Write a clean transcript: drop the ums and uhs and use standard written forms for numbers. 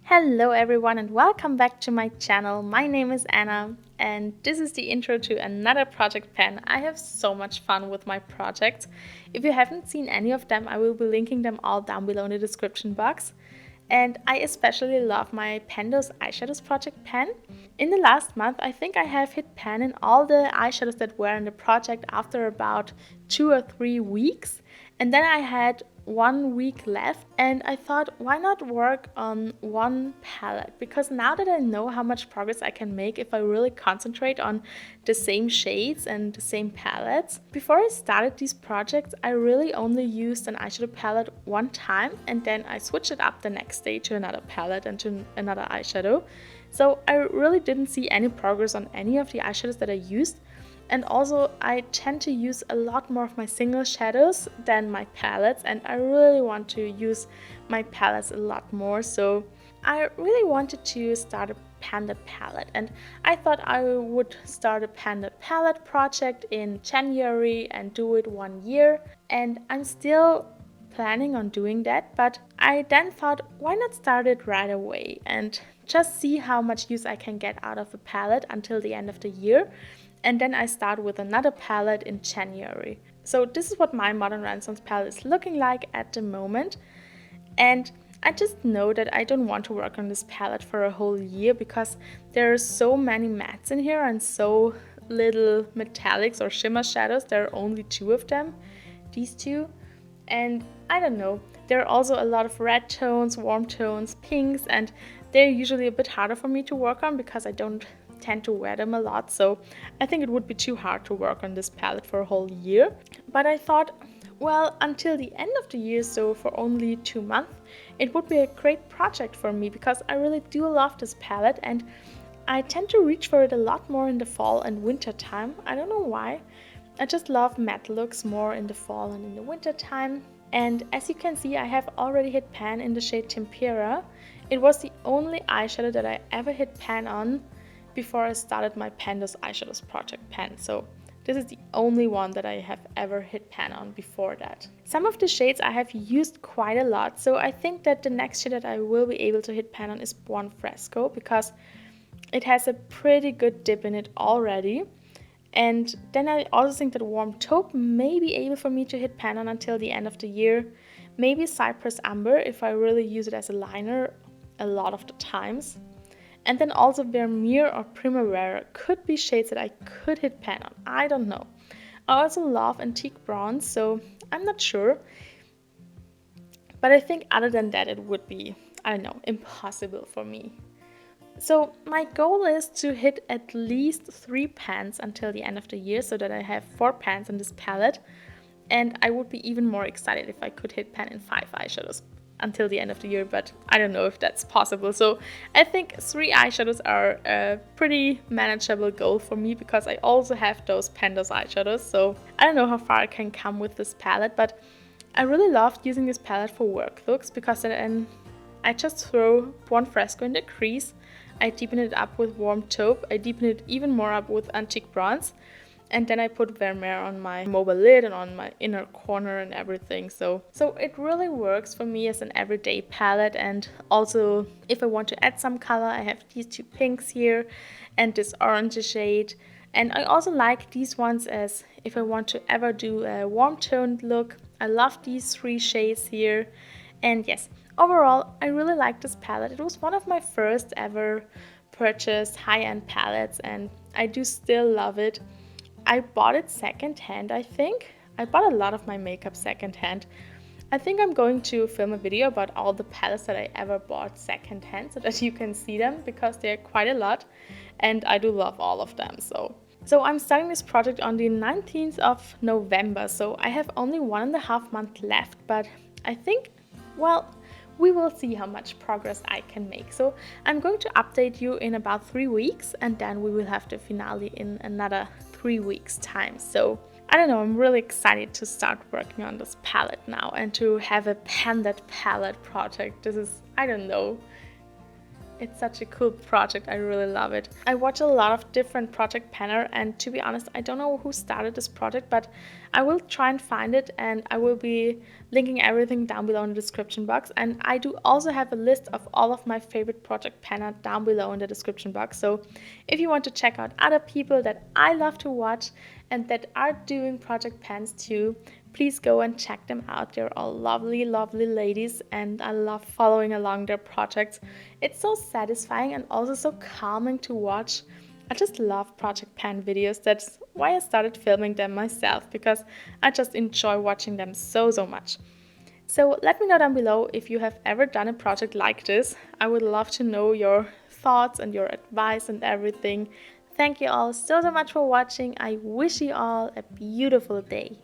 Hello everyone and welcome back to my channel. My name is Anna and this is the intro to another project pen. I have so much fun with my projects. If you haven't seen any of them, I will be linking them all down below in the description box. And I especially love my Pendos Eyeshadows project pen. In the last month, I think I have hit pan in all the eyeshadows that were in the project after about 2 or 3 weeks. And then I had 1 week left and I thought, why not work on one palette? Because now that I know how much progress I can make if I really concentrate on the same shades and the same palettes. Before I started these projects, I really only used an eyeshadow palette one time and then I switched it up the next day to another palette and to another eyeshadow. So I really didn't see any progress on any of the eyeshadows that I used. And also I tend to use a lot more of my single shadows than my palettes, and I really want to use my palettes a lot more. So I really wanted to start a Panda palette, and I thought I would start a Panda palette project in January and do it 1 year. And I'm still planning on doing that, but I then thought, why not start it right away and just see how much use I can get out of a palette until the end of the year. And then I start with another palette in January. So this is what my Modern Renaissance palette is looking like at the moment. And I just know that I don't want to work on this palette for a whole year because there are so many mattes in here and so little metallics or shimmer shadows. There are only 2 of them, these 2. And I don't know, there are also a lot of red tones, warm tones, pinks, and they're usually a bit harder for me to work on because I don't tend to wear them a lot, so I think it would be too hard to work on this palette for a whole year. But I thought, well, until the end of the year, so for only 2 months, it would be a great project for me because I really do love this palette and I tend to reach for it a lot more in the fall and winter time. I don't know why. I just love matte looks more in the fall and in the winter time. And as you can see, I have already hit pan in the shade Tempera. It was the only eyeshadow that I ever hit pan on before I started my Pendos Eyeshadows project pen. So this is the only one that I have ever hit pan on before that. Some of the shades I have used quite a lot, so I think that the next shade that I will be able to hit pan on is Buon Fresco because it has a pretty good dip in it already. And then I also think that Warm Taupe may be able for me to hit pan on until the end of the year. Maybe Cypress Amber if I really use it as a liner a lot of the times. And then also Vermeer or Primavera could be shades that I could hit pan on. I don't know. I also love Antique Bronze, so I'm not sure. But I think other than that it would be, I don't know, impossible for me. So my goal is to hit at least 3 pans until the end of the year so that I have 4 pans in this palette. And I would be even more excited if I could hit pan in 5 eyeshadows until the end of the year, but I don't know if that's possible. So I think 3 eyeshadows are a pretty manageable goal for me because I also have those Pendos eyeshadows. So I don't know how far I can come with this palette, but I really loved using this palette for work looks because then I just throw Buon Fresco in the crease, I deepen it up with Warm Taupe, I deepen it even more up with Antique Bronze, and then I put Vermeer on my mobile lid and on my inner corner and everything. So it really works for me as an everyday palette. And also if I want to add some color, I have these 2 pinks here and this orange shade. And I also like these ones as if I want to ever do a warm toned look. I love these 3 shades here. And yes, overall I really like this palette. It was one of my first ever purchased high-end palettes and I do still love it. I bought it secondhand, I think. I bought a lot of my makeup secondhand. I think I'm going to film a video about all the palettes that I ever bought secondhand so that you can see them because they're quite a lot and I do love all of them. So I'm starting this project on the 19th of November, so I have only 1.5 months left, but I think, well, we will see how much progress I can make. So I'm going to update you in about 3 weeks and then we will have the finale in another 3 weeks time. So I don't know, I'm really excited to start working on this palette now and to have a Panda palette project. This is, I don't know, It's such a cool project. I really love it. I watch a lot of different project panner, and to be honest, I don't know who started this project, but I will try and find it, and I will be linking everything down below in the description box. And I do also have a list of all of my favorite project panner down below in the description box. So if you want to check out other people that I love to watch and that are doing project pans too, please go and check them out. They're all lovely, lovely ladies, and I love following along their projects. It's so satisfying and also so calming to watch. I just love project pan videos. That's why I started filming them myself, because I just enjoy watching them so, so much. So let me know down below if you have ever done a project like this. I would love to know your thoughts and your advice and everything. Thank you all so, so much for watching. I wish you all a beautiful day.